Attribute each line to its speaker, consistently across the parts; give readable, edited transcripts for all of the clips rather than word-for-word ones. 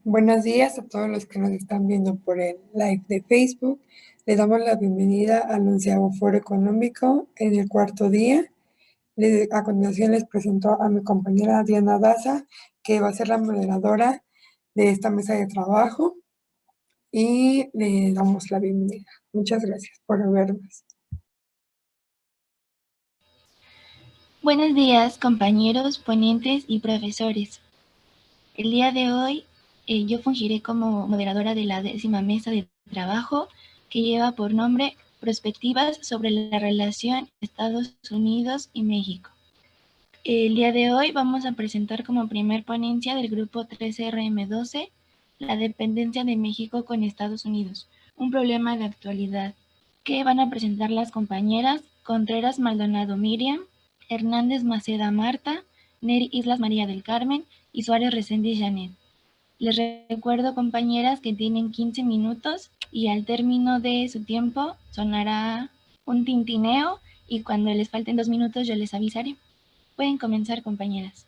Speaker 1: Buenos días a todos los que nos están viendo por el live de Facebook. Les damos la bienvenida al 11º Foro Económico en el cuarto día. A continuación les presento a mi compañera Diana Daza, que va a ser la moderadora de esta mesa de trabajo y le damos la bienvenida. Muchas gracias por vernos.
Speaker 2: Buenos días, compañeros, ponentes y profesores. El día de hoy yo fungiré como moderadora de la 10ª mesa de trabajo que lleva por nombre Perspectivas sobre la relación Estados Unidos y México. El día de hoy vamos a presentar como primer ponencia del grupo 3RM12 la dependencia de México con Estados Unidos, un problema de actualidad, que van a presentar las compañeras Contreras Maldonado Miriam, Hernández Maceda Marta, Neri Islas María del Carmen y Suárez Reséndiz Janet. Les recuerdo, compañeras, que tienen 15 minutos y al término de su tiempo sonará un tintineo y cuando les falten 2 minutos yo les avisaré. Pueden comenzar, compañeras.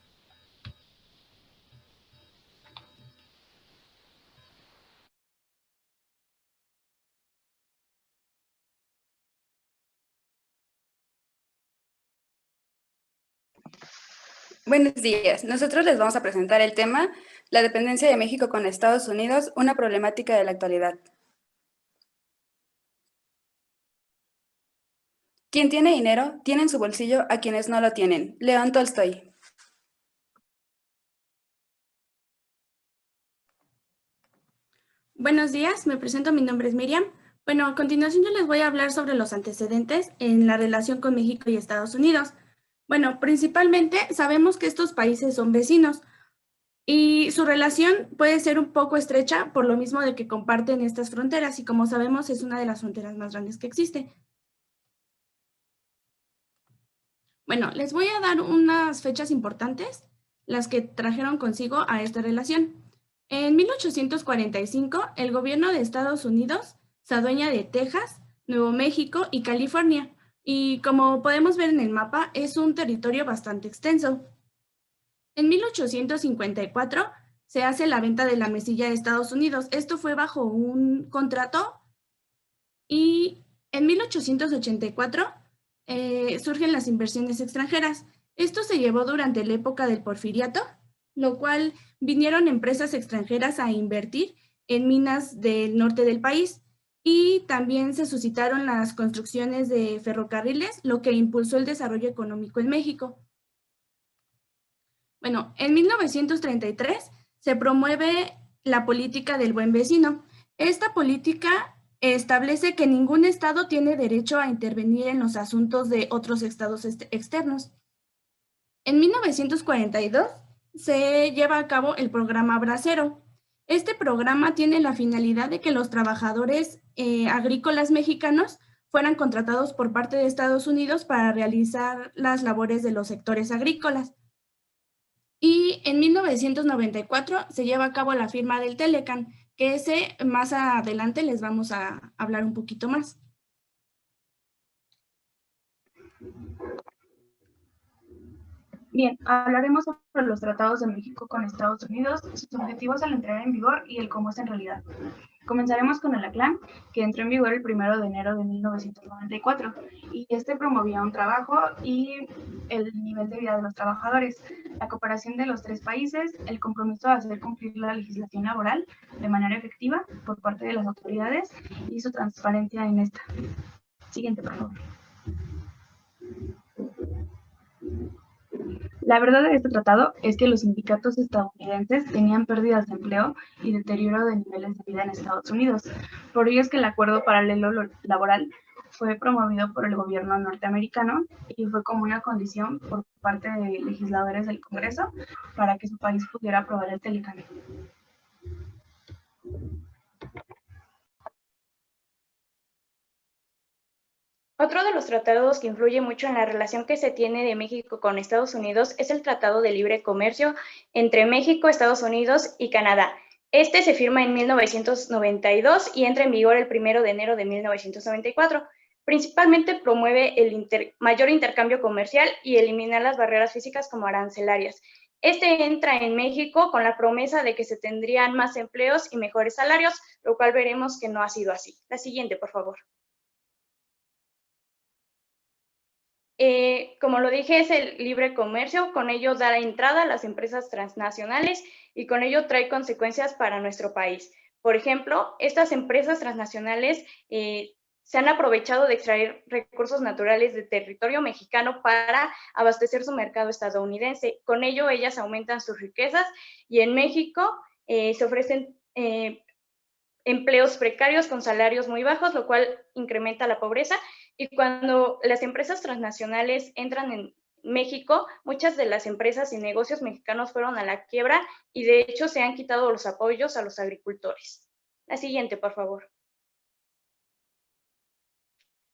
Speaker 3: Buenos días. Nosotros les vamos a presentar el tema La dependencia de México con Estados Unidos, una problemática de la actualidad. Quien tiene dinero, tiene en su bolsillo a quienes no lo tienen. León Tolstoy.
Speaker 4: Buenos días, me presento, mi nombre es Miriam. Bueno, a continuación yo les voy a hablar sobre los antecedentes en la relación con México y Estados Unidos. Bueno, principalmente sabemos que estos países son vecinos y su relación puede ser un poco estrecha por lo mismo de que comparten estas fronteras y como sabemos es una de las fronteras más grandes que existe. Bueno, les voy a dar unas fechas importantes, las que trajeron consigo a esta relación. En 1845, el gobierno de Estados Unidos se adueña de Texas, Nuevo México y California, y como podemos ver en el mapa, es un territorio bastante extenso. En 1854 se hace la venta de la mesilla de Estados Unidos. Esto fue bajo un contrato y en 1884 surgen las inversiones extranjeras. Esto se llevó durante la época del Porfiriato, lo cual vinieron empresas extranjeras a invertir en minas del norte del país y también se suscitaron las construcciones de ferrocarriles, lo que impulsó el desarrollo económico en México. Bueno, en 1933 se promueve la política del buen vecino. Esta política establece que ningún estado tiene derecho a intervenir en los asuntos de otros estados externos. En 1942 se lleva a cabo el programa Bracero. Este programa tiene la finalidad de que los trabajadores agrícolas mexicanos fueran contratados por parte de Estados Unidos para realizar las labores de los sectores agrícolas. Y en 1994 se lleva a cabo la firma del Telecan, que ese más adelante les vamos a hablar un poquito más. Bien, hablaremos sobre los tratados de México con Estados Unidos, sus objetivos al entrar en vigor y el cómo es en realidad. Comenzaremos con el ACLAN, que entró en vigor el 1 de enero de 1994, y este promovía un trabajo y el nivel de vida de los trabajadores, la cooperación de los tres países, el compromiso de hacer cumplir la legislación laboral de manera efectiva por parte de las autoridades y su transparencia en esta. Siguiente, por favor. La verdad de este tratado es que los sindicatos estadounidenses tenían pérdidas de empleo y deterioro de niveles de vida en Estados Unidos. Por ello es que el acuerdo paralelo laboral fue promovido por el gobierno norteamericano y fue como una condición por parte de legisladores del Congreso para que su país pudiera aprobar el Telecan.
Speaker 5: Otro de los tratados que influye mucho en la relación que se tiene de México con Estados Unidos es el Tratado de Libre Comercio entre México, Estados Unidos y Canadá. Este se firma en 1992 y entra en vigor el 1 de enero de 1994. Principalmente promueve el mayor intercambio comercial y elimina las barreras físicas como arancelarias. Este entra en México con la promesa de que se tendrían más empleos y mejores salarios, lo cual veremos que no ha sido así. La siguiente, por favor. Como lo dije, es el libre comercio, con ello da entrada a las empresas transnacionales y con ello trae consecuencias para nuestro país. Por ejemplo, estas empresas transnacionales se han aprovechado de extraer recursos naturales de territorio mexicano para abastecer su mercado estadounidense. Con ello, ellas aumentan sus riquezas y en México se ofrecen empleos precarios con salarios muy bajos, lo cual incrementa la pobreza. Y cuando las empresas transnacionales entran en México, muchas de las empresas y negocios mexicanos fueron a la quiebra y de hecho se han quitado los apoyos a los agricultores. La siguiente, por favor.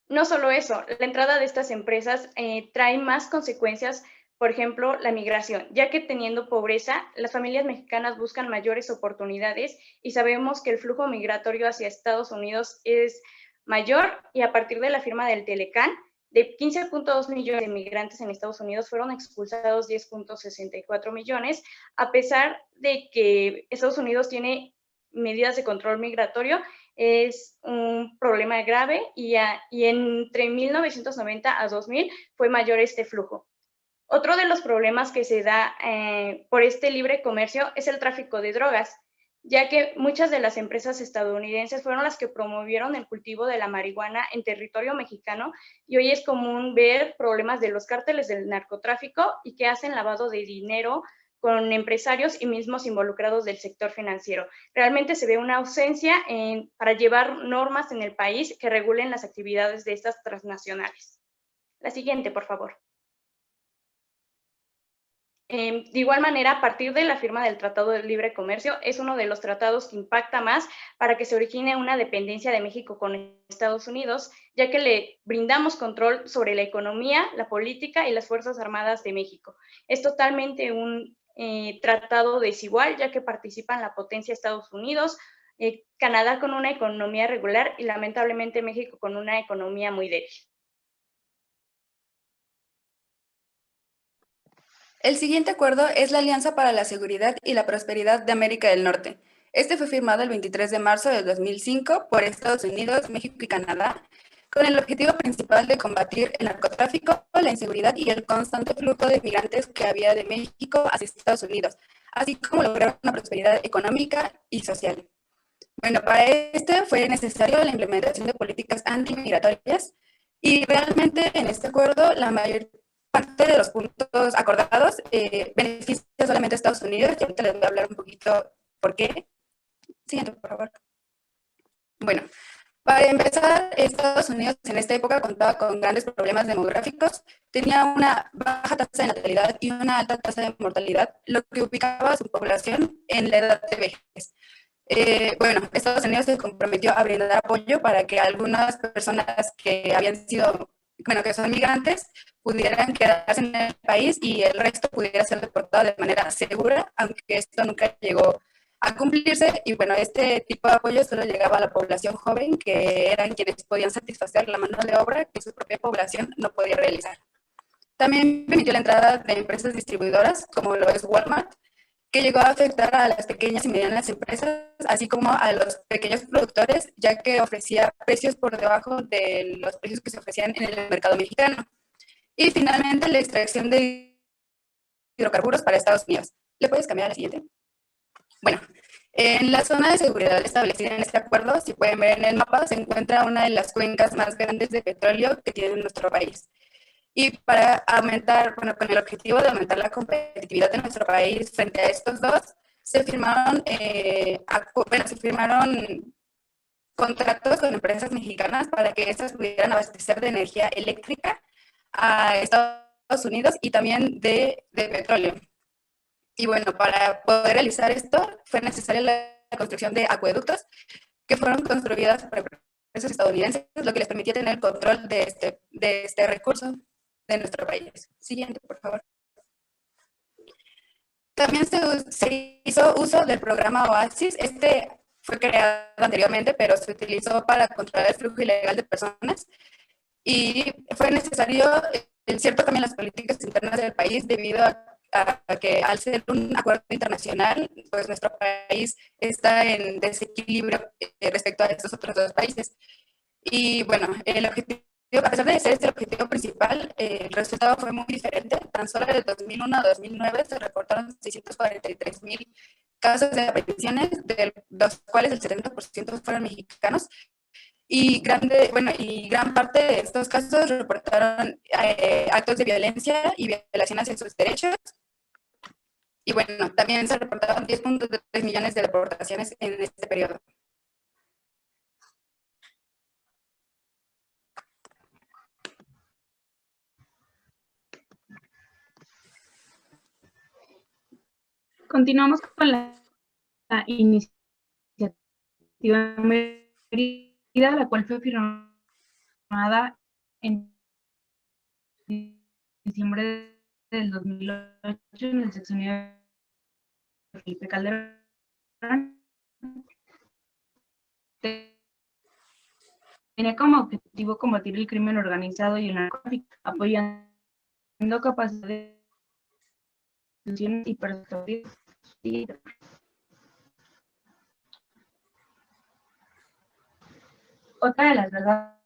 Speaker 5: No solo eso, la entrada de estas empresas trae más consecuencias, por ejemplo, la migración, ya que teniendo pobreza, las familias mexicanas buscan mayores oportunidades y sabemos que el flujo migratorio hacia Estados Unidos es mayor y a partir de la firma del Telecán, de 15.2 millones de migrantes en Estados Unidos fueron expulsados 10.64 millones, a pesar de que Estados Unidos tiene medidas de control migratorio. Es un problema grave y entre 1990 a 2000 fue mayor este flujo. Otro de los problemas que se da por este libre comercio es el tráfico de drogas, ya que muchas de las empresas estadounidenses fueron las que promovieron el cultivo de la marihuana en territorio mexicano y hoy es común ver problemas de los cárteles del narcotráfico y que hacen lavado de dinero con empresarios y mismos involucrados del sector financiero. Realmente se ve una ausencia para llevar normas en el país que regulen las actividades de estas transnacionales. La siguiente, por favor. De igual manera, a partir de la firma del Tratado de Libre Comercio, es uno de los tratados que impacta más para que se origine una dependencia de México con Estados Unidos, ya que le brindamos control sobre la economía, la política y las Fuerzas Armadas de México. Es totalmente un tratado desigual, ya que participan la potencia Estados Unidos, Canadá con una economía regular y lamentablemente México con una economía muy débil.
Speaker 3: El siguiente acuerdo es la Alianza para la Seguridad y la Prosperidad de América del Norte. Este fue firmado el 23 de marzo de 2005 por Estados Unidos, México y Canadá, con el objetivo principal de combatir el narcotráfico, la inseguridad y el constante flujo de migrantes que había de México hacia Estados Unidos, así como lograr una prosperidad económica y social. Bueno, para este fue necesario la implementación de políticas antimigratorias y realmente en este acuerdo la mayor parte de los puntos acordados beneficia solamente a Estados Unidos y ahorita les voy a hablar un poquito por qué. Siguiente, por favor. Bueno, para empezar, Estados Unidos en esta época contaba con grandes problemas demográficos, tenía una baja tasa de natalidad y una alta tasa de mortalidad, lo que ubicaba a su población en la edad de vejez. Bueno, Estados Unidos se comprometió a brindar apoyo para que algunas personas que habían sido, bueno, que son migrantes, pudieran quedarse en el país y el resto pudiera ser deportado de manera segura, aunque esto nunca llegó a cumplirse. Y bueno, este tipo de apoyo solo llegaba a la población joven, que eran quienes podían satisfacer la mano de obra que su propia población no podía realizar. También permitió la entrada de empresas distribuidoras, como lo es Walmart, que llegó a afectar a las pequeñas y medianas empresas, así como a los pequeños productores, ya que ofrecía precios por debajo de los precios que se ofrecían en el mercado mexicano. Y finalmente, la extracción de hidrocarburos para Estados Unidos. ¿Le puedes cambiar a la siguiente? Bueno, en la zona de seguridad establecida en este acuerdo, si pueden ver en el mapa, se encuentra una de las cuencas más grandes de petróleo que tiene nuestro país. Y para aumentar, bueno, con el objetivo de aumentar la competitividad de nuestro país frente a estos dos, se firmaron contratos con empresas mexicanas para que estas pudieran abastecer de energía eléctrica a Estados Unidos y también de petróleo. Y bueno, para poder realizar esto fue necesaria la construcción de acueductos que fueron construidas por empresas estadounidenses, lo que les permitía tener control de este recurso de nuestro país. Siguiente, por favor. También se hizo uso del programa Oasis. Este fue creado anteriormente, pero se utilizó para controlar el flujo ilegal de personas y fue necesario cierto cambio en las políticas internas del país debido a a que al ser un acuerdo internacional, pues nuestro país está en desequilibrio respecto a estos otros dos países. Y bueno, el objetivo, a pesar de ser este el objetivo principal, el resultado fue muy diferente. Tan solo de 2001 a 2009 se reportaron 643,000 casos de apariciones, de los cuales el 70% fueron mexicanos. Y gran parte de estos casos reportaron actos de violencia y violación hacia sus derechos. Y bueno, también se reportaron 10,3 millones de deportaciones en este periodo.
Speaker 4: Continuamos con la iniciativa Mérida, la cual fue firmada en diciembre del 2008 en el sexenio de Felipe Calderón. Tenía como objetivo combatir el crimen organizado y el narcotráfico, apoyando capacidades y perspectivas. Otra de las verdades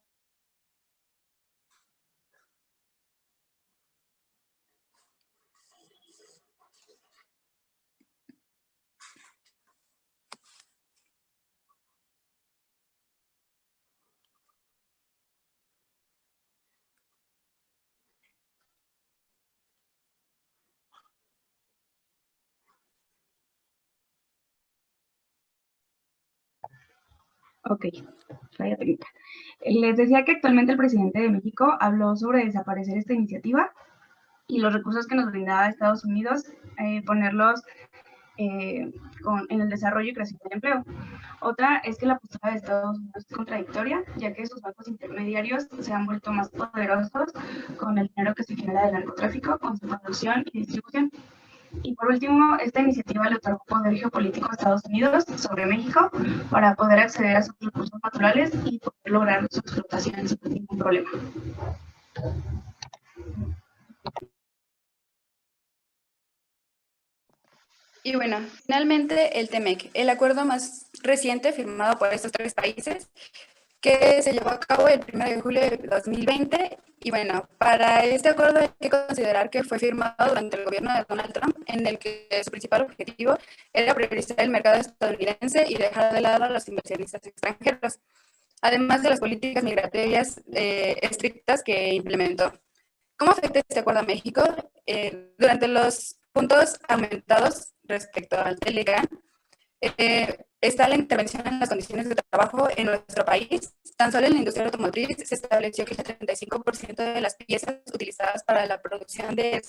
Speaker 4: Ok, vaya técnica. Les decía que actualmente el presidente de México habló sobre desaparecer esta iniciativa y los recursos que nos brindaba Estados Unidos, ponerlos en el desarrollo y crecimiento del empleo. Otra es que la postura de Estados Unidos es contradictoria, ya que sus bancos intermediarios se han vuelto más poderosos con el dinero que se genera del narcotráfico, con su producción y distribución. Y por último, esta iniciativa le otorgó poder geopolítico a Estados Unidos sobre México para poder acceder a sus recursos naturales y poder lograr su explotación sin ningún problema.
Speaker 3: Y bueno, finalmente el TEMEC, el acuerdo más reciente firmado por estos tres países, que se llevó a cabo el 1 de julio de 2020. Y bueno, para este acuerdo hay que considerar que fue firmado durante el gobierno de Donald Trump, en el que su principal objetivo era priorizar el mercado estadounidense y dejar de lado a los inversionistas extranjeros, además de las políticas migratorias estrictas que implementó. ¿Cómo afecta este acuerdo a México? Durante los puntos aumentados respecto al Telegram, está la intervención en las condiciones de trabajo en nuestro país. Tan solo en la industria automotriz se estableció que el 75% de las piezas utilizadas para la producción de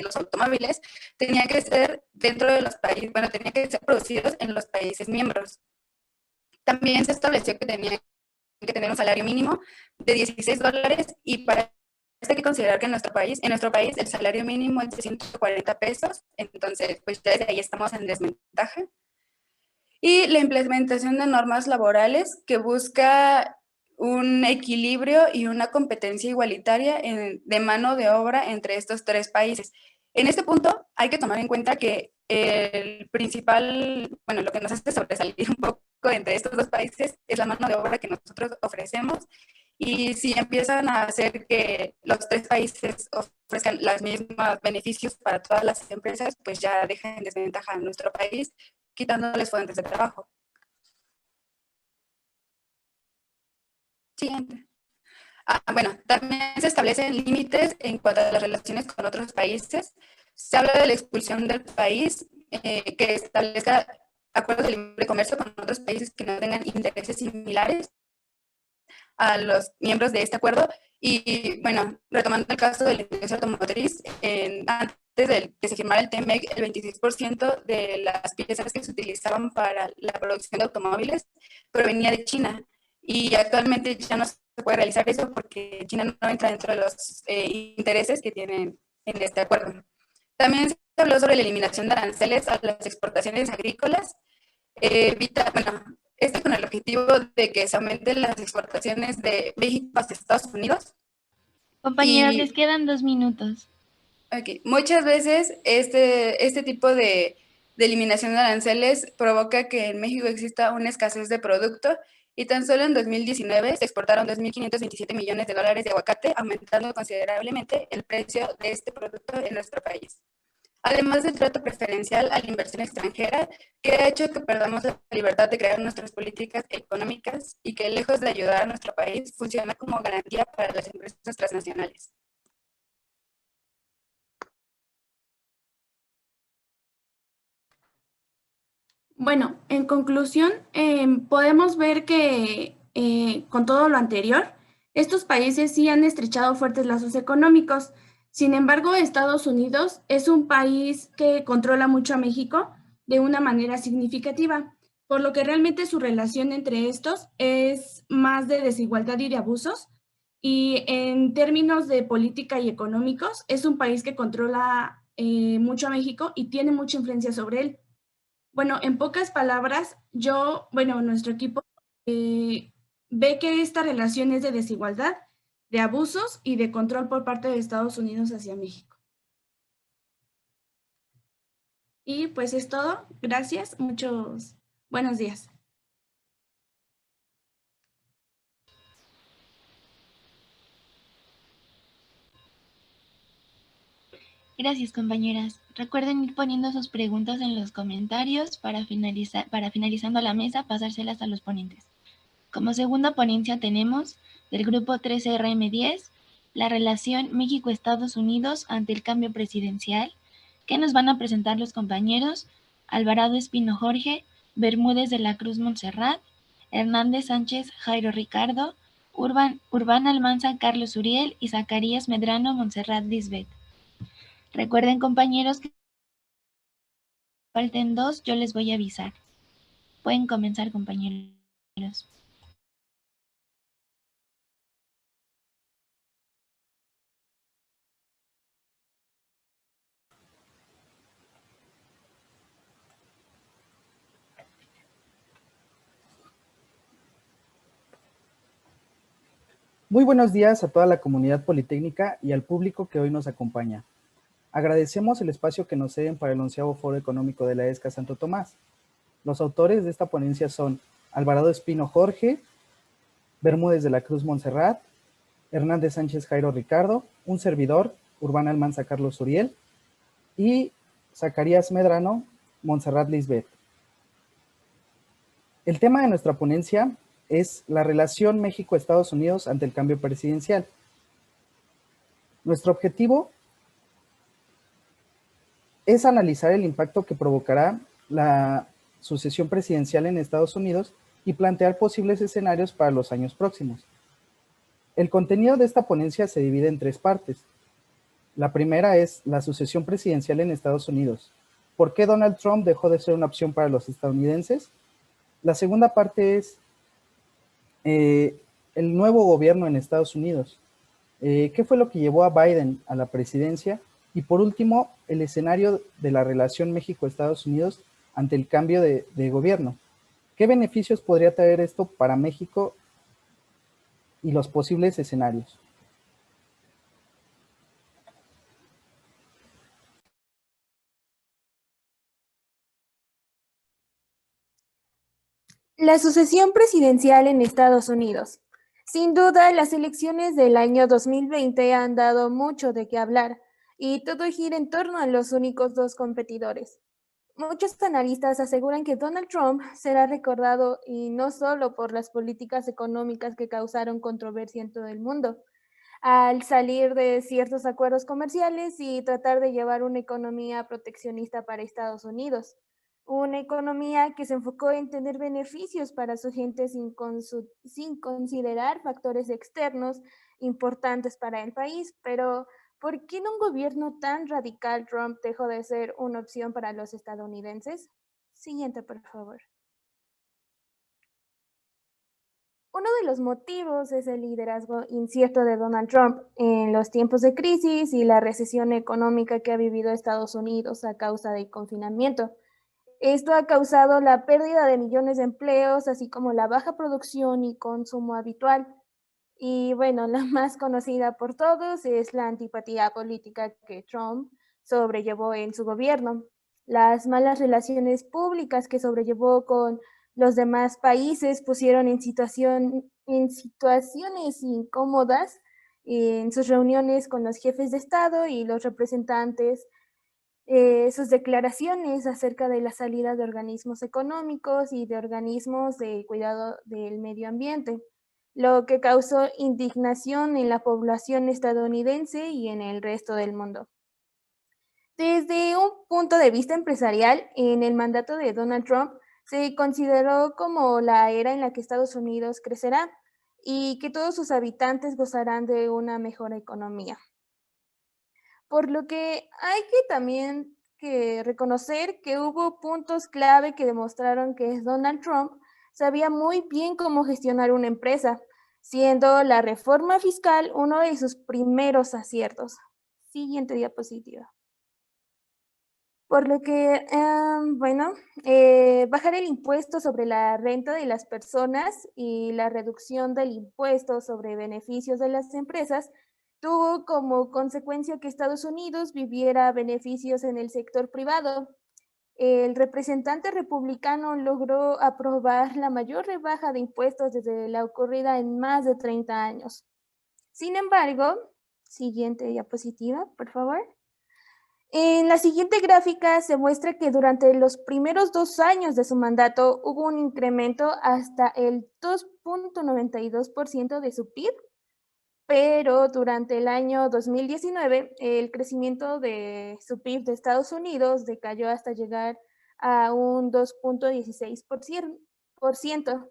Speaker 3: los automóviles tenía que ser dentro de los países, bueno, tenía que ser producidos en los países miembros. También se estableció que tenía que tener un salario mínimo de $16 y para esto hay que considerar que en nuestro país el salario mínimo es de 140 pesos, entonces pues desde ahí estamos en desventaja. Y la implementación de normas laborales que busca un equilibrio y una competencia igualitaria de mano de obra entre estos tres países. En este punto hay que tomar en cuenta que el principal, bueno, lo que nos hace sobresalir un poco entre estos dos países es la mano de obra que nosotros ofrecemos. Y si empiezan a hacer que los tres países ofrezcan los mismos beneficios para todas las empresas, pues ya deja en desventaja a nuestro país, quitándoles fuentes de trabajo. Siguiente. Bueno, también se establecen límites en cuanto a las relaciones con otros países. Se habla de la expulsión del país, que establezca acuerdos de libre comercio con otros países que no tengan intereses similares a los miembros de este acuerdo. Y bueno, retomando el caso de la industria automotriz, antes de que se firmara el TEMEC, el 26% de las piezas que se utilizaban para la producción de automóviles provenía de China. Y actualmente ya no se puede realizar eso porque China no entra dentro de los intereses que tienen en este acuerdo. También se habló sobre la eliminación de aranceles a las exportaciones agrícolas. Con el objetivo de que se aumenten las exportaciones de México hacia Estados Unidos.
Speaker 2: Compañeros, les quedan 2 minutos.
Speaker 3: Ok, muchas veces este tipo de eliminación de aranceles provoca que en México exista una escasez de producto y tan solo en 2019 se exportaron 2.527 millones de dólares de aguacate, aumentando considerablemente el precio de este producto en nuestro país. Además del trato preferencial a la inversión extranjera, que ha hecho que perdamos la libertad de crear nuestras políticas económicas y que, lejos de ayudar a nuestro país, funciona como garantía para las empresas transnacionales.
Speaker 4: Bueno, en conclusión, podemos ver que con todo lo anterior, estos países sí han estrechado fuertes lazos económicos. Sin embargo, Estados Unidos es un país que controla mucho a México de una manera significativa, por lo que realmente su relación entre estos es más de desigualdad y de abusos. Y en términos de política y económicos, es un país que controla mucho a México y tiene mucha influencia sobre él. Bueno, en pocas palabras, nuestro equipo ve que esta relación es de desigualdad, de abusos y de control por parte de Estados Unidos hacia México. Y pues es todo. Gracias. Muchos buenos días.
Speaker 2: Gracias, compañeras. Recuerden ir poniendo sus preguntas en los comentarios para finalizando la mesa, pasárselas a los ponentes. Como segunda ponencia tenemos del grupo 3RM10, la relación México-Estados Unidos ante el cambio presidencial, que nos van a presentar los compañeros Alvarado Espino Jorge, Bermúdez de la Cruz Montserrat, Hernández Sánchez Jairo Ricardo, Urbán Almanza Carlos Uriel y Zacarías Medrano Montserrat Lisbeth. Recuerden, compañeros, que falten 2, yo les voy a avisar. Pueden comenzar, compañeros.
Speaker 6: Muy buenos días a toda la comunidad politécnica y al público que hoy nos acompaña. Agradecemos el espacio que nos ceden para el 11º Foro Económico de la ESCA Santo Tomás. Los autores de esta ponencia son Alvarado Espino Jorge, Bermúdez de la Cruz Montserrat, Hernández Sánchez Jairo Ricardo, un servidor, Urbán Almanza Carlos Uriel, y Zacarías Medrano Montserrat Lisbeth. El tema de nuestra ponencia es la relación México-Estados Unidos ante el cambio presidencial. Nuestro objetivo es analizar el impacto que provocará la sucesión presidencial en Estados Unidos y plantear posibles escenarios para los años próximos. El contenido de esta ponencia se divide en 3 partes. La primera es la sucesión presidencial en Estados Unidos. ¿Por qué Donald Trump dejó de ser una opción para los estadounidenses? La segunda parte es el nuevo gobierno en Estados Unidos. ¿Qué fue lo que llevó a Biden a la presidencia? Y por último, el escenario de la relación México-Estados Unidos ante el cambio de gobierno. ¿Qué beneficios podría traer esto para México y los posibles escenarios?
Speaker 7: La sucesión presidencial en Estados Unidos. Sin duda, las elecciones del año 2020 han dado mucho de qué hablar, y todo gira en torno a los únicos 2 competidores. Muchos analistas aseguran que Donald Trump será recordado y no solo por las políticas económicas que causaron controversia en todo el mundo, al salir de ciertos acuerdos comerciales y tratar de llevar una economía proteccionista para Estados Unidos. Una economía que se enfocó en tener beneficios para su gente sin considerar factores externos importantes para el país. Pero, ¿por qué en un gobierno tan radical Trump dejó de ser una opción para los estadounidenses? Siguiente, por favor. Uno de los motivos es el liderazgo incierto de Donald Trump en los tiempos de crisis y la recesión económica que ha vivido Estados Unidos a causa del confinamiento. Esto ha causado la pérdida de millones de empleos, así como la baja producción y consumo habitual. Y bueno, la más conocida por todos es la antipatía política que Trump sobrellevó en su gobierno, las malas relaciones públicas que sobrellevó con los demás países pusieron en situaciones incómodas en sus reuniones con los jefes de Estado y los representantes, sus declaraciones acerca de la salida de organismos económicos y de organismos de cuidado del medio ambiente, lo que causó indignación en la población estadounidense y en el resto del mundo. Desde un punto de vista empresarial, en el mandato de Donald Trump se consideró como la era en la que Estados Unidos crecerá y que todos sus habitantes gozarán de una mejor economía. Por lo que hay que también reconocer que hubo puntos clave que demostraron que Donald Trump sabía muy bien cómo gestionar una empresa, siendo la reforma fiscal uno de sus primeros aciertos. Siguiente diapositiva. Por lo que, bajar el impuesto sobre la renta de las personas y la reducción del impuesto sobre beneficios de las empresas tuvo como consecuencia que Estados Unidos viviera beneficios en el sector privado. El representante republicano logró aprobar la mayor rebaja de impuestos desde la ocurrida en más de 30 años. Sin embargo, siguiente diapositiva, por favor. En la siguiente gráfica se muestra que durante los primeros 2 años de su mandato hubo un incremento hasta el 2.92% de su PIB, pero durante el año 2019 el crecimiento de su PIB de Estados Unidos decayó hasta llegar a un 2.16%.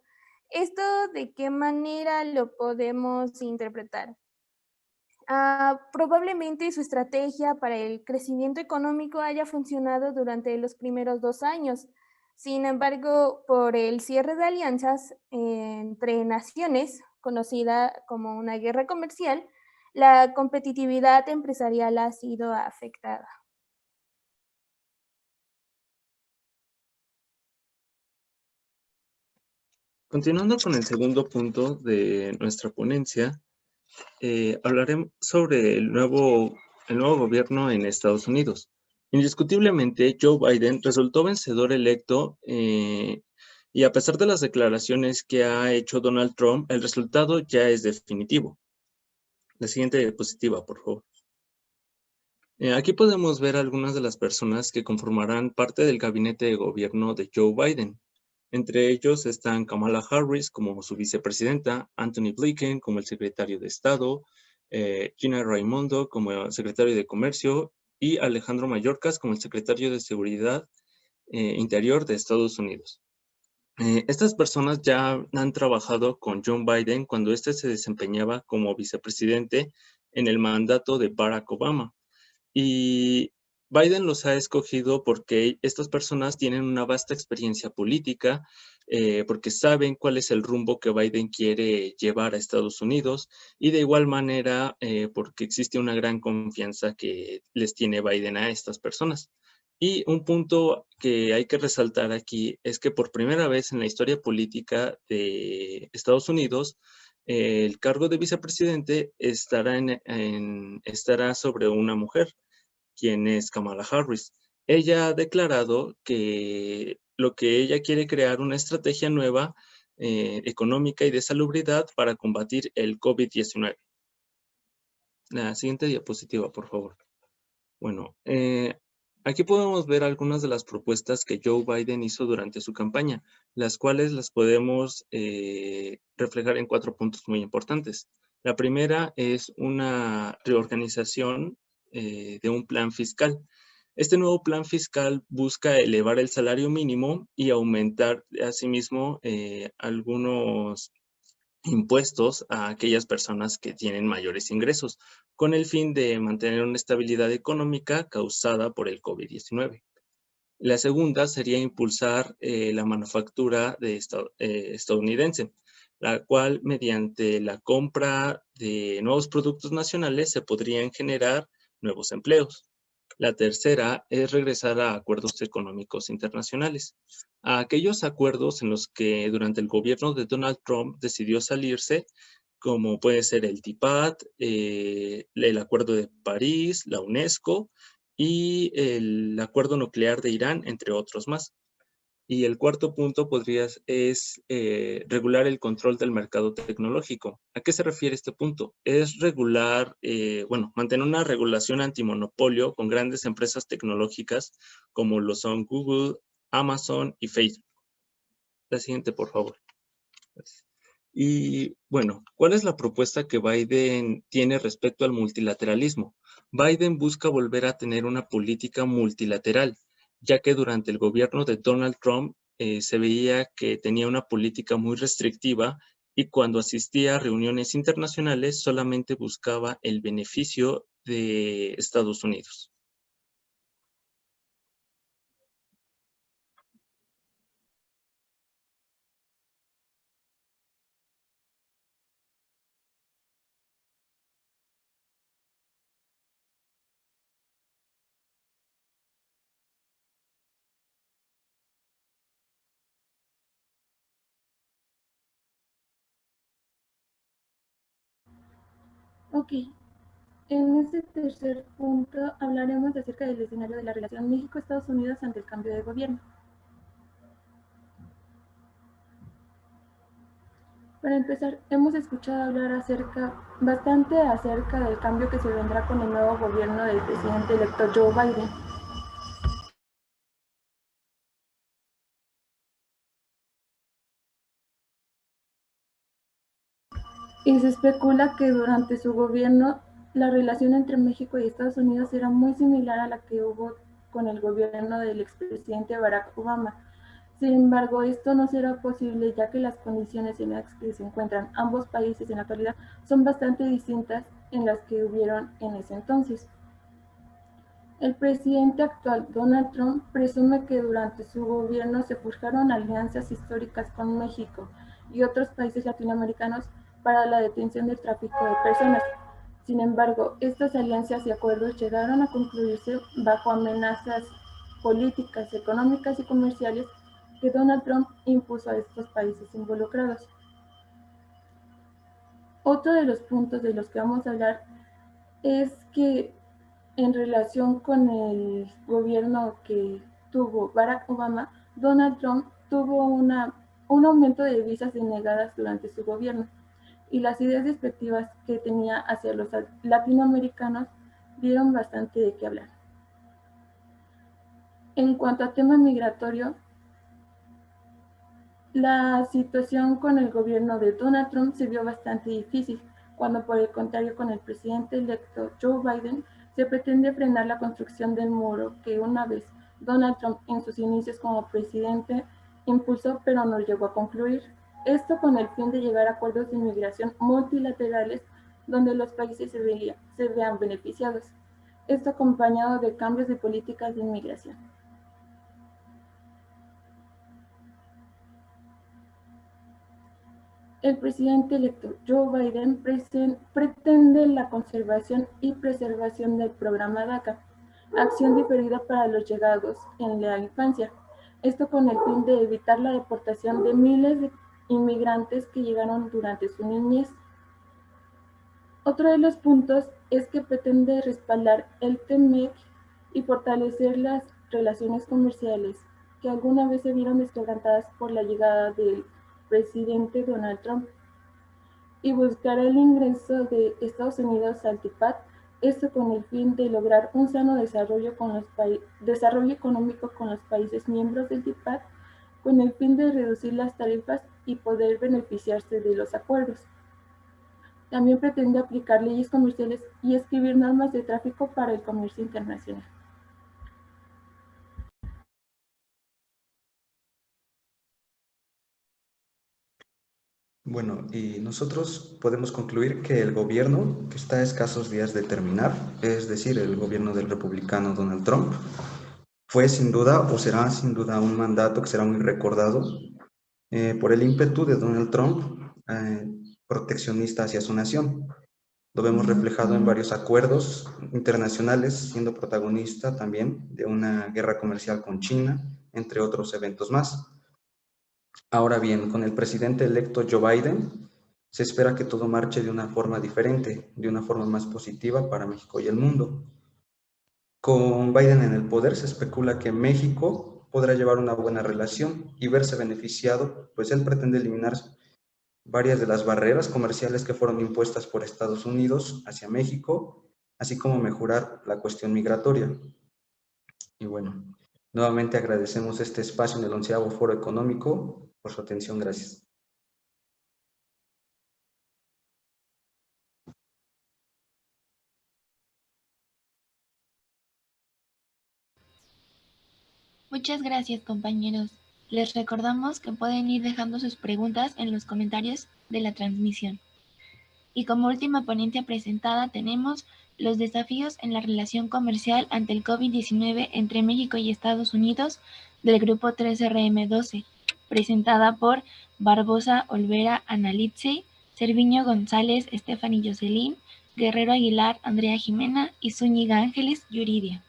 Speaker 7: ¿Esto de qué manera lo podemos interpretar? Probablemente su estrategia para el crecimiento económico haya funcionado durante los primeros 2 años. Sin embargo, por el cierre de alianzas entre naciones, conocida como una guerra comercial, la competitividad empresarial ha sido afectada.
Speaker 8: Continuando con el segundo punto de nuestra ponencia, hablaremos sobre el nuevo gobierno en Estados Unidos. Indiscutiblemente, Joe Biden resultó vencedor electo y a pesar de las declaraciones que ha hecho Donald Trump, el resultado ya es definitivo. La siguiente diapositiva, por favor. Aquí podemos ver algunas de las personas que conformarán parte del gabinete de gobierno de Joe Biden. Entre ellos están Kamala Harris como su vicepresidenta, Anthony Blinken como el secretario de Estado, Gina Raimondo como secretario de Comercio y Alejandro Mayorkas como el secretario de Seguridad Interior de Estados Unidos. Estas personas ya han trabajado con Joe Biden cuando éste se desempeñaba como vicepresidente en el mandato de Barack Obama. Y Biden los ha escogido porque estas personas tienen una vasta experiencia política, porque saben cuál es el rumbo que Biden quiere llevar a Estados Unidos y de igual manera porque existe una gran confianza que les tiene Biden a estas personas. Y un punto que hay que resaltar aquí es que por primera vez en la historia política de Estados Unidos, el cargo de vicepresidente estará sobre una mujer, quien es Kamala Harris. Ella ha declarado que lo que ella quiere crear una estrategia nueva, económica y de salubridad para combatir el COVID-19. La siguiente diapositiva, por favor. Bueno, aquí podemos ver algunas de las propuestas que Joe Biden hizo durante su campaña, las cuales las podemos reflejar en 4 puntos muy importantes. La primera es una reorganización de un plan fiscal. Este nuevo plan fiscal busca elevar el salario mínimo y aumentar asimismo algunos impuestos a aquellas personas que tienen mayores ingresos, con el fin de mantener una estabilidad económica causada por el COVID-19. La segunda sería impulsar la manufactura estadounidense, la cual mediante la compra de nuevos productos nacionales se podrían generar nuevos empleos. La tercera es regresar a acuerdos económicos internacionales, a aquellos acuerdos en los que durante el gobierno de Donald Trump decidió salirse, como puede ser el TIPAD, el Acuerdo de París, la UNESCO y el Acuerdo Nuclear de Irán, entre otros más. Y el cuarto punto es regular el control del mercado tecnológico. ¿A qué se refiere este punto? Es regular, mantener una regulación antimonopolio con grandes empresas tecnológicas como lo son Google, Amazon y Facebook. La siguiente, por favor. Y bueno, ¿cuál es la propuesta que Biden tiene respecto al multilateralismo? Biden busca volver a tener una política multilateral, ya que durante el gobierno de Donald Trump se veía que tenía una política muy restrictiva y cuando asistía a reuniones internacionales solamente buscaba el beneficio de Estados Unidos.
Speaker 9: Ok, en este tercer punto hablaremos acerca del escenario de la relación México-Estados Unidos ante el cambio de gobierno. Para empezar, hemos escuchado hablar bastante acerca del cambio que se vendrá con el nuevo gobierno del presidente electo Joe Biden. Y se especula que durante su gobierno la relación entre México y Estados Unidos será muy similar a la que hubo con el gobierno del expresidente Barack Obama. Sin embargo, esto no será posible ya que las condiciones en las que se encuentran ambos países en la actualidad son bastante distintas en las que hubieron en ese entonces. El presidente actual, Donald Trump, presume que durante su gobierno se forjaron alianzas históricas con México y otros países latinoamericanos para la detención del tráfico de personas. Sin embargo, estas alianzas y acuerdos llegaron a concluirse bajo amenazas políticas, económicas y comerciales que Donald Trump impuso a estos países involucrados. Otro de los puntos de los que vamos a hablar es que en relación con el gobierno que tuvo Barack Obama, Donald Trump tuvo un aumento de visas denegadas durante su gobierno y las ideas despectivas que tenía hacia los latinoamericanos dieron bastante de qué hablar. En cuanto a tema migratorio, la situación con el gobierno de Donald Trump se vio bastante difícil, cuando por el contrario con el presidente electo Joe Biden se pretende frenar la construcción del muro que una vez Donald Trump en sus inicios como presidente impulsó pero no llegó a concluir. Esto con el fin de llegar a acuerdos de inmigración multilaterales donde los países se vean beneficiados. Esto acompañado de cambios de políticas de inmigración. El presidente electo Joe Biden pretende la conservación y preservación del programa DACA, acción diferida para los llegados en la infancia. Esto con el fin de evitar la deportación de miles de inmigrantes que llegaron durante su niñez. Otro de los puntos es que pretende respaldar el TEMEC y fortalecer las relaciones comerciales que alguna vez se vieron desquebrantadas por la llegada del presidente Donald Trump y buscar el ingreso de Estados Unidos al TIPAD, esto con el fin de lograr un sano desarrollo económico con los países miembros del TIPAD, con el fin de reducir las tarifas y poder beneficiarse de los acuerdos. También pretende aplicar leyes comerciales y escribir normas de tráfico para el comercio internacional.
Speaker 10: Bueno, y nosotros podemos concluir que el gobierno, que está a escasos días de terminar, es decir, el gobierno del republicano Donald Trump, fue sin duda o será sin duda un mandato que será muy recordado por el ímpetu de Donald Trump proteccionista hacia su nación. Lo vemos reflejado en varios acuerdos internacionales, siendo protagonista también de una guerra comercial con China, entre otros eventos más. Ahora bien, con el presidente electo Joe Biden, se espera que todo marche de una forma diferente, de una forma más positiva para México y el mundo. Con Biden en el poder se especula que México podrá llevar una buena relación y verse beneficiado, pues él pretende eliminar varias de las barreras comerciales que fueron impuestas por Estados Unidos hacia México, así como mejorar la cuestión migratoria. Y bueno, nuevamente agradecemos este espacio en el 11º Foro Económico. Por su atención, gracias.
Speaker 2: Muchas gracias, compañeros. Les recordamos que pueden ir dejando sus preguntas en los comentarios de la transmisión. Y como última ponencia presentada tenemos los desafíos en la relación comercial ante el COVID-19 entre México y Estados Unidos del grupo 3RM12, presentada por Barbosa Olvera Analitze, Cerviño González Stephanie Jocelyn, Guerrero Aguilar Andrea Jimena y Zúñiga Ángeles Yuridia.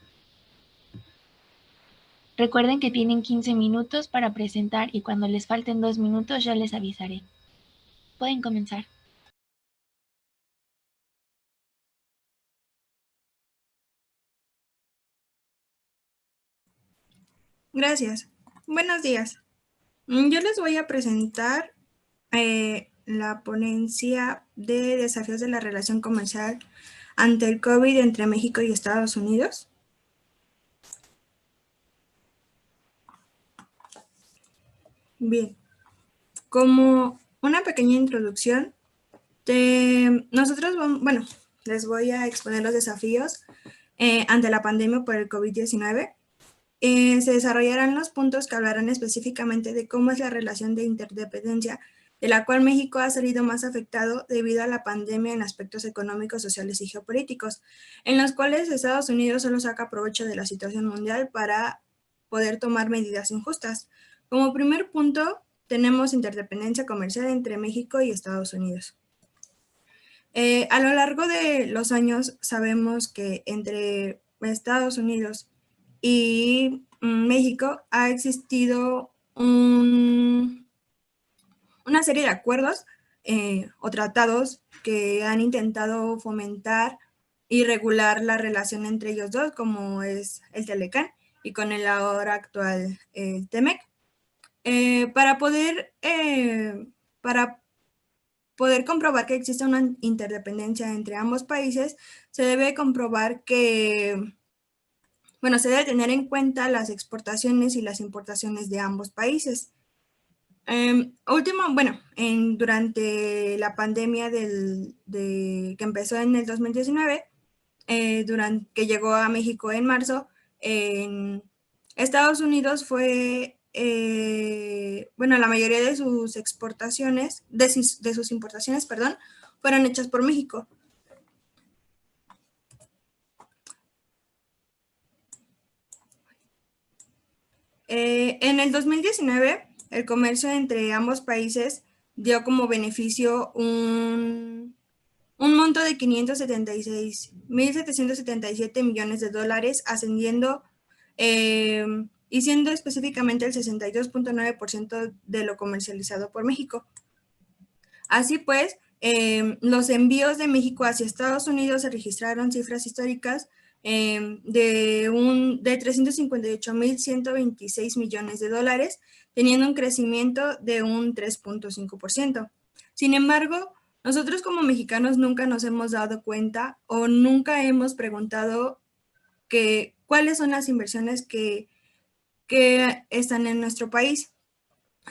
Speaker 2: Recuerden que tienen 15 minutos para presentar y cuando les falten 2 minutos ya les avisaré. Pueden comenzar.
Speaker 11: Gracias. Buenos días. Yo les voy a presentar la ponencia de desafíos de la relación comercial ante el COVID entre México y Estados Unidos. Bien, como una pequeña introducción, les voy a exponer los desafíos ante la pandemia por el COVID-19. Se desarrollarán los puntos que hablarán específicamente de cómo es la relación de interdependencia, de la cual México ha salido más afectado debido a la pandemia en aspectos económicos, sociales y geopolíticos, en los cuales Estados Unidos solo saca provecho de la situación mundial para poder tomar medidas injustas. Como primer punto, tenemos interdependencia comercial entre México y Estados Unidos. A lo largo de los años sabemos que entre Estados Unidos y México ha existido una serie de acuerdos o tratados que han intentado fomentar y regular la relación entre ellos dos, como es el Telecán y con el ahora actual TEMEC, para poder comprobar que existe una interdependencia entre ambos países, se debe comprobar que, se debe tener en cuenta las exportaciones y las importaciones de ambos países. Durante la pandemia que empezó en el 2019, que llegó a México en marzo, en Estados Unidos fue, la mayoría de sus exportaciones, de sus importaciones, fueron hechas por México. En el 2019, el comercio entre ambos países dio como beneficio un monto de 576.777 millones de dólares, ascendiendo y siendo específicamente el 62.9% de lo comercializado por México. Así pues, los envíos de México hacia Estados Unidos se registraron cifras históricas de 358.126 millones de dólares, teniendo un crecimiento de un 3.5%. Sin embargo, nosotros como mexicanos nunca nos hemos dado cuenta o nunca hemos preguntado cuáles son las inversiones que están en nuestro país.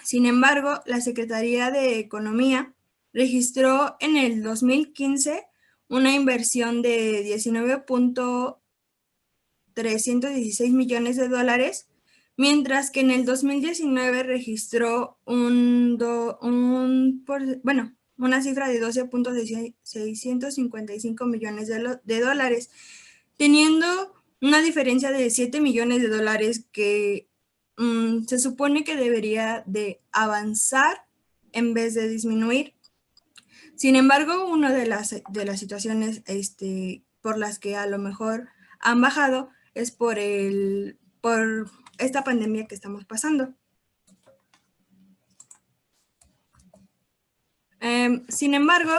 Speaker 11: Sin embargo, la Secretaría de Economía registró en el 2015 una inversión de 19.316 millones de dólares, mientras que en el 2019 registró una cifra de 12.655 millones de dólares, teniendo una diferencia de 7 millones de dólares que se supone que debería de avanzar en vez de disminuir. Sin embargo, una de las situaciones por las que a lo mejor han bajado es por esta pandemia que estamos pasando. Sin embargo,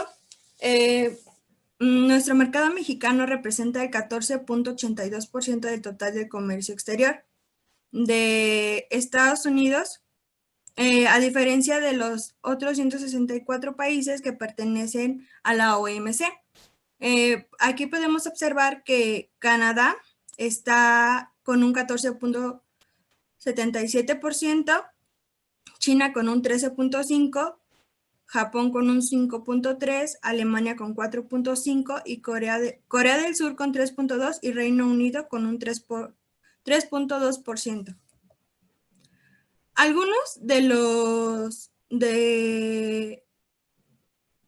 Speaker 11: nuestro mercado mexicano representa el 14.82% del total del comercio exterior de Estados Unidos, a diferencia de los otros 164 países que pertenecen a la OMC. Aquí podemos observar que Canadá está con un 14.77%, China con un 13.5%, Japón con un 5.3%, Alemania con 4.5% y Corea del Sur con 3.2% y Reino Unido con un 3.2%. Algunos de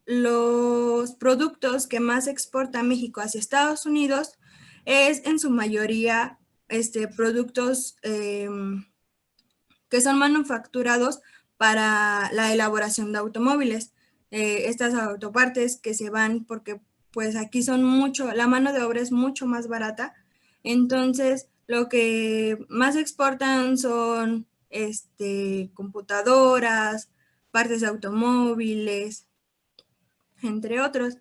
Speaker 11: los productos que más exporta México hacia Estados Unidos es en su mayoría productos que son manufacturados para la elaboración de automóviles. Estas autopartes que se van porque pues aquí la mano de obra es mucho más barata. Entonces, lo que más exportan son computadoras, partes de automóviles, entre otros.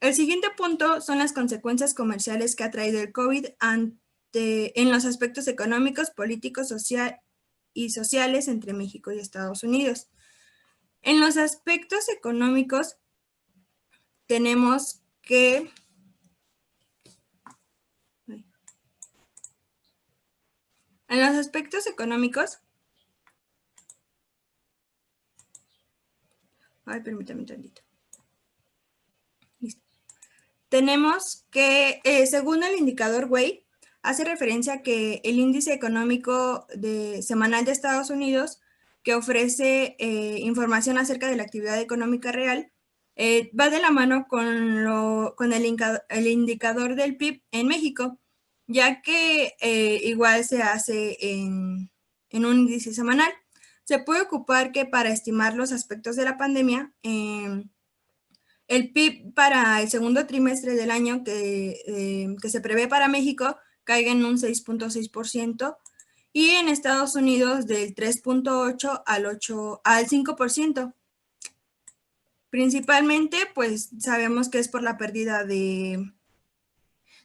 Speaker 11: El siguiente punto son las consecuencias comerciales que ha traído el COVID en los aspectos económicos, políticos, sociales entre México y Estados Unidos. En los aspectos económicos tenemos que permítame un tantito. Listo. Tenemos que, según el indicador WEI, hace referencia a que el índice económico semanal de Estados Unidos, que ofrece información acerca de la actividad económica real, va de la mano con el indicador del PIB en México, ya que igual se hace en un índice semanal. Se puede ocupar que para estimar los aspectos de la pandemia, el PIB para el segundo trimestre del año que se prevé para México caiga en un 6.6% y en Estados Unidos del 3.8% al 5%. Principalmente, pues sabemos que es por la pérdida de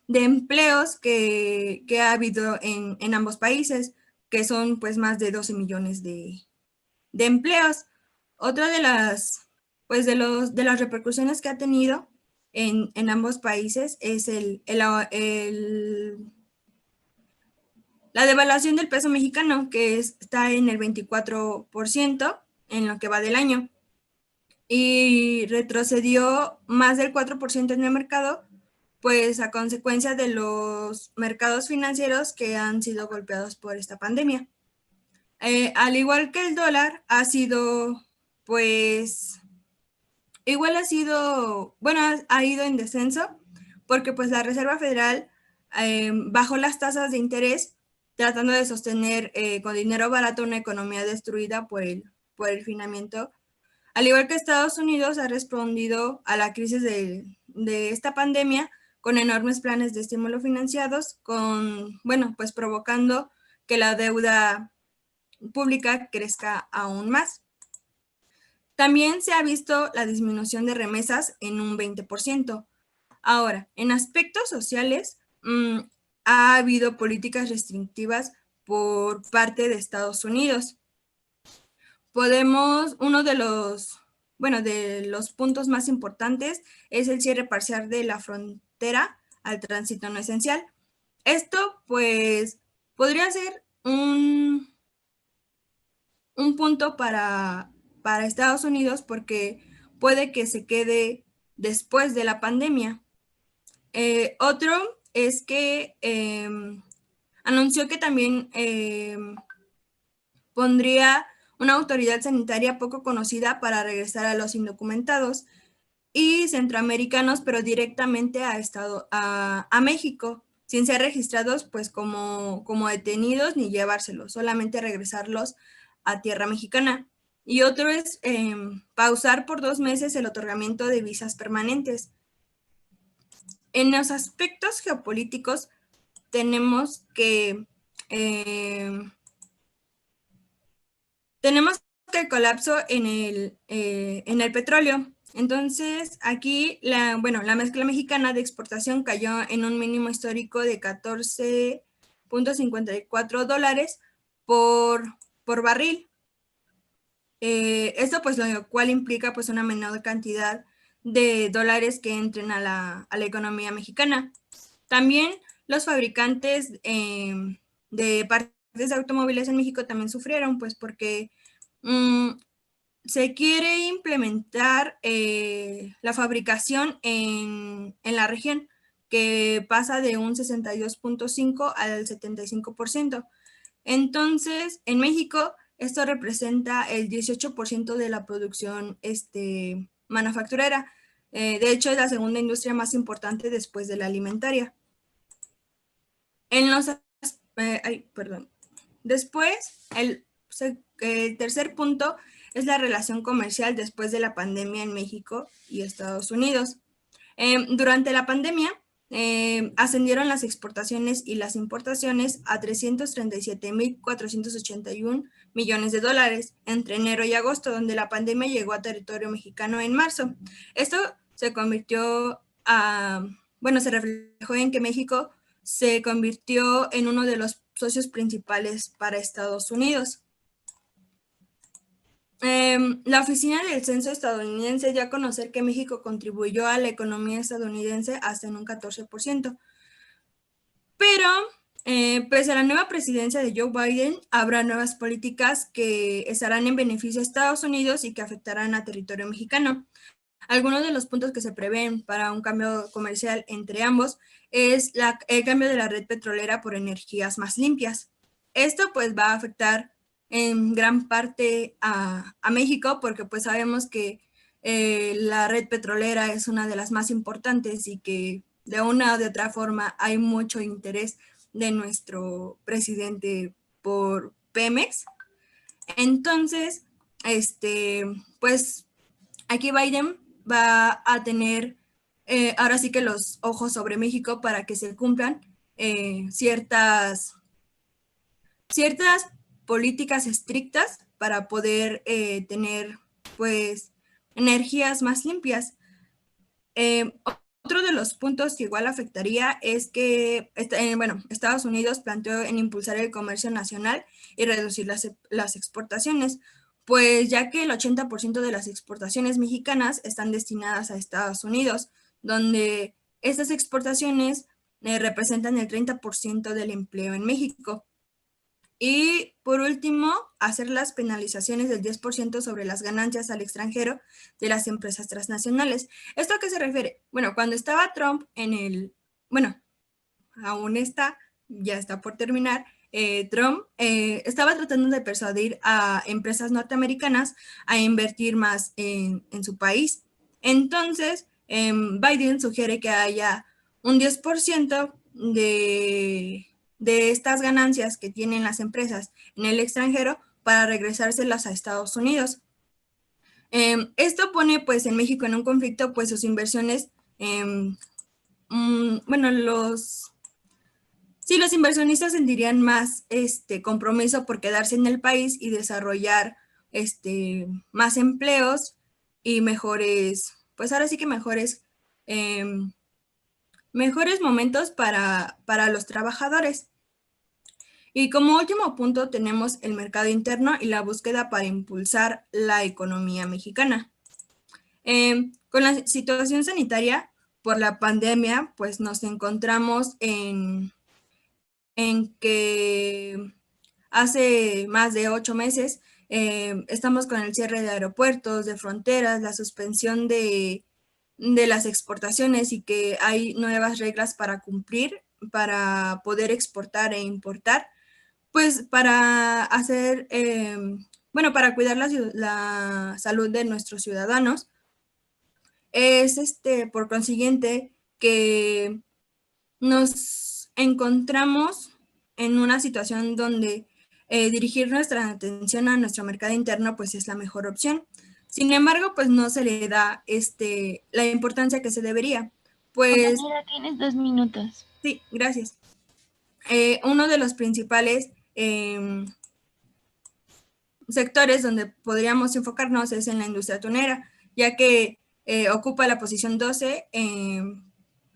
Speaker 11: empleos que ha habido en ambos países, que son pues más de 12 millones de empleos. Otra de las repercusiones que ha tenido en ambos países es la devaluación del peso mexicano, que está en el 24% en lo que va del año, y retrocedió más del 4% en el mercado, pues a consecuencia de los mercados financieros que han sido golpeados por esta pandemia. Al igual que el dólar, ha ido en descenso, porque pues la Reserva Federal bajó las tasas de interés, tratando de sostener con dinero barato una economía destruida por el finamiento. Al igual que Estados Unidos ha respondido a la crisis de esta pandemia con enormes planes de estímulo financiados, pues provocando que la deuda pública crezca aún más. También se ha visto la disminución de remesas en un 20%. Ahora, en aspectos sociales, ha habido políticas restrictivas por parte de Estados Unidos. Uno de los puntos más importantes es el cierre parcial de la frontera al tránsito no esencial. Esto, pues, podría ser un punto para Estados Unidos, porque puede que se quede después de la pandemia. Otro es que anunció que también pondría una autoridad sanitaria poco conocida para regresar a los indocumentados y centroamericanos, pero directamente a México, sin ser registrados pues como detenidos ni llevárselos, solamente regresarlos a tierra mexicana. Y otro es pausar por 2 meses el otorgamiento de visas permanentes. En los aspectos geopolíticos tenemos que el colapso en el petróleo. Entonces, aquí la mezcla mexicana de exportación cayó en un mínimo histórico de $14.54 por barril. Esto pues lo cual implica pues una menor cantidad de dólares que entren a la economía mexicana. También los fabricantes de partes de automóviles en México también sufrieron, pues porque se quiere implementar la fabricación en la región, que pasa de un 62.5 al 75%. Entonces, en México, esto representa el 18% de la producción manufacturera. De hecho, es la segunda industria más importante después de la alimentaria. Después, el tercer punto es la relación comercial después de la pandemia en México y Estados Unidos. Durante la pandemia, ascendieron las exportaciones y las importaciones a 337.481 millones de dólares entre enero y agosto, donde la pandemia llegó a territorio mexicano en marzo. Esto se reflejó en que México se convirtió en uno de los socios principales para Estados Unidos. La Oficina del Censo estadounidense dio a conocer que México contribuyó a la economía estadounidense hasta en un 14%. Pero, pese a la nueva presidencia de Joe Biden, habrá nuevas políticas que estarán en beneficio a Estados Unidos y que afectarán a territorio mexicano. Algunos de los puntos que se prevén para un cambio comercial entre ambos es el cambio de la red petrolera por energías más limpias. Esto pues va a afectar en gran parte a México, porque pues sabemos que la red petrolera es una de las más importantes y que de una o de otra forma hay mucho interés de nuestro presidente por Pemex. Entonces, pues aquí Biden va a tener ahora sí que los ojos sobre México para que se cumplan ciertas políticas estrictas para poder tener pues energías más limpias. Otro de los puntos que igual afectaría es que Estados Unidos planteó en impulsar el comercio nacional y reducir las exportaciones, pues ya que el 80% de las exportaciones mexicanas están destinadas a Estados Unidos, donde estas exportaciones representan el 30% del empleo en México. Y por último, hacer las penalizaciones del 10% sobre las ganancias al extranjero de las empresas transnacionales. ¿Esto a qué se refiere? Bueno, cuando estaba Trump aún está, ya está por terminar, Trump estaba tratando de persuadir a empresas norteamericanas a invertir más en su país. Entonces, Biden sugiere que haya un 10% de estas ganancias que tienen las empresas en el extranjero para regresárselas a Estados Unidos. Esto pone pues en México en un conflicto, pues sus inversiones, los inversionistas sentirían más compromiso por quedarse en el país y desarrollar más empleos y mejores, pues ahora sí que mejores momentos para los trabajadores. Y como último punto tenemos el mercado interno y la búsqueda para impulsar la economía mexicana. Con la situación sanitaria por la pandemia, pues nos encontramos en que hace más de 8 meses estamos con el cierre de aeropuertos, de fronteras, la suspensión de las exportaciones y que hay nuevas reglas para cumplir, para poder exportar e importar, pues para hacer, para cuidar la salud de nuestros ciudadanos. Es por consiguiente que nos encontramos en una situación donde dirigir nuestra atención a nuestro mercado interno pues es la mejor opción. Sin embargo, pues no se le da la importancia que se debería. Pues,
Speaker 2: compañera, tienes 2 minutos.
Speaker 11: Sí, gracias. Uno de los principales sectores donde podríamos enfocarnos es en la industria tunera, ya que ocupa la posición 12,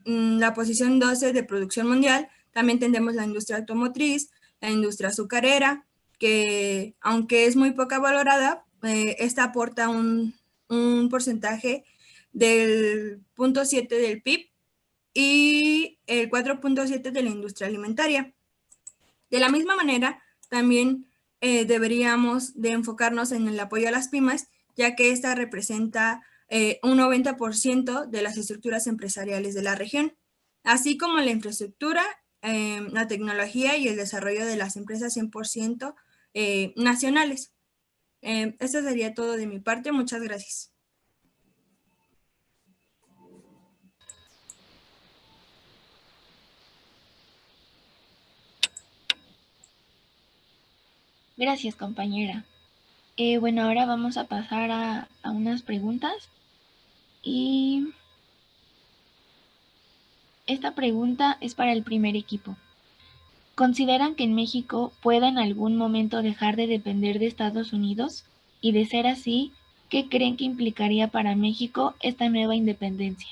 Speaker 11: la posición 12 de producción mundial. También tenemos la industria automotriz, la industria azucarera, que aunque es muy poca valorada, esta aporta un porcentaje del 0.7 del PIB y el 4.7 de la industria alimentaria. De la misma manera, también deberíamos de enfocarnos en el apoyo a las pymes, ya que esta representa un 90% de las estructuras empresariales de la región, así como la infraestructura, la tecnología y el desarrollo de las empresas 100% nacionales. Esto sería todo de mi parte. Muchas gracias.
Speaker 2: Gracias, compañera. Bueno, ahora vamos a pasar a unas preguntas. Y esta pregunta es para el primer equipo. ¿Consideran que en México pueda en algún momento dejar de depender de Estados Unidos? Y de ser así, ¿qué creen que implicaría para México esta nueva independencia?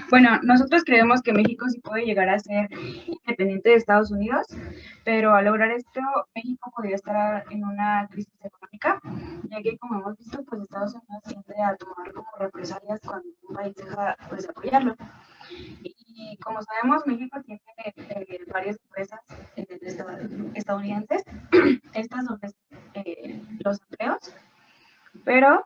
Speaker 3: Bueno, nosotros creemos que México sí puede llegar a ser independiente de Estados Unidos, pero al lograr esto, México podría estar en una crisis económica, ya que como hemos visto, pues Estados Unidos tiende a tomar como represalias cuando un país deja pues, de apoyarlo. Y como sabemos, México tiene varias empresas estadounidenses, estas son los empleos, pero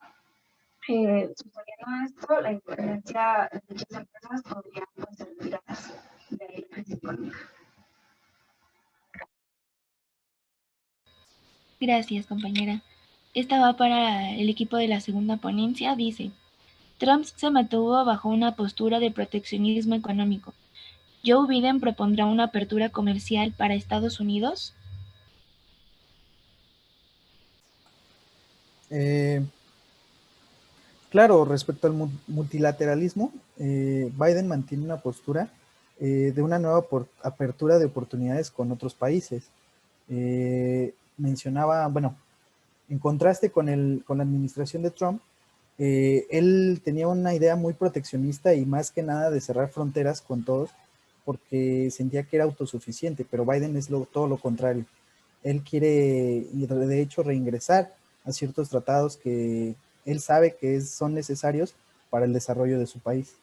Speaker 3: sucediendo esto, la independencia de dichas empresas podría pues, ser retiradas de ahí la crisis económica.
Speaker 2: Gracias, compañera. Esta va para el equipo de la segunda ponencia. Dice, Trump se mantuvo bajo una postura de proteccionismo económico. ¿Joe Biden propondrá una apertura comercial para Estados Unidos?
Speaker 6: Claro, respecto al multilateralismo, Biden mantiene una postura de una nueva apertura de oportunidades con otros países. Mencionaba, bueno, en contraste con la administración de Trump, él tenía una idea muy proteccionista y más que nada de cerrar fronteras con todos porque sentía que era autosuficiente, pero Biden es todo lo contrario. Él quiere, de hecho, reingresar a ciertos tratados que él sabe que son necesarios para el desarrollo de su país.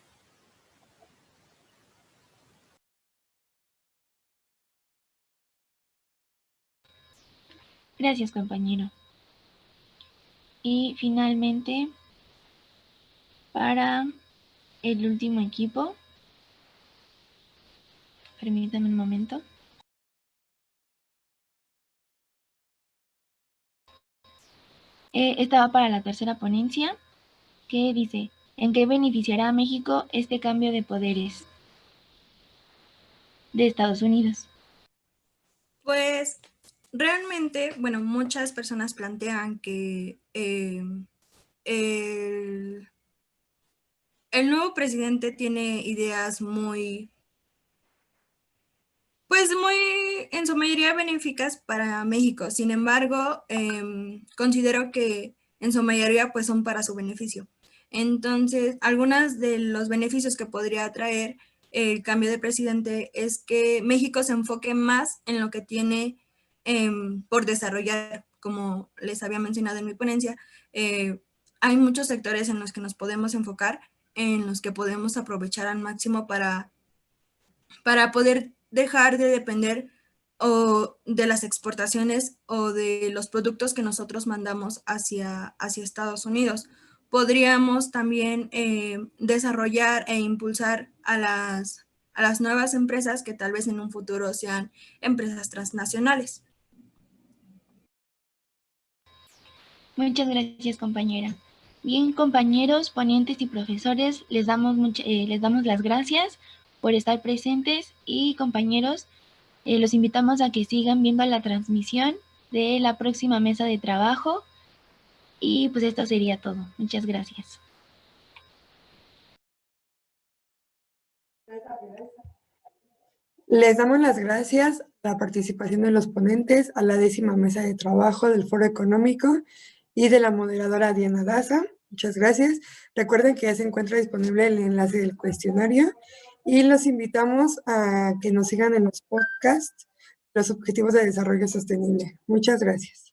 Speaker 2: Gracias, compañero. Y finalmente, para el último equipo, permítame un momento. Esta va para la tercera ponencia, que dice, ¿en qué beneficiará a México este cambio de poderes de Estados Unidos?
Speaker 11: Pues realmente, bueno, muchas personas plantean que el nuevo presidente tiene ideas muy, pues muy, en su mayoría benéficas para México. Sin embargo, considero que en su mayoría pues son para su beneficio. Entonces, algunos de los beneficios que podría traer el cambio de presidente es que México se enfoque más en lo que tiene por desarrollar. Como les había mencionado en mi ponencia, hay muchos sectores en los que nos podemos enfocar, en los que podemos aprovechar al máximo para poder dejar de depender o de las exportaciones o de los productos que nosotros mandamos hacia Estados Unidos. Podríamos también desarrollar e impulsar a las nuevas empresas que tal vez en un futuro sean empresas transnacionales.
Speaker 2: Muchas gracias, compañera. Bien, compañeros, ponentes y profesores, les damos las gracias por estar presentes y, compañeros, los invitamos a que sigan viendo la transmisión de la próxima mesa de trabajo y pues esto sería todo. Muchas gracias.
Speaker 1: Les damos las gracias la participación de los ponentes, a la 10ª mesa de trabajo del Foro Económico y de la moderadora Diana Daza. Muchas gracias. Recuerden que ya se encuentra disponible el enlace del cuestionario y los invitamos a que nos sigan en los podcasts, los Objetivos de Desarrollo Sostenible. Muchas gracias.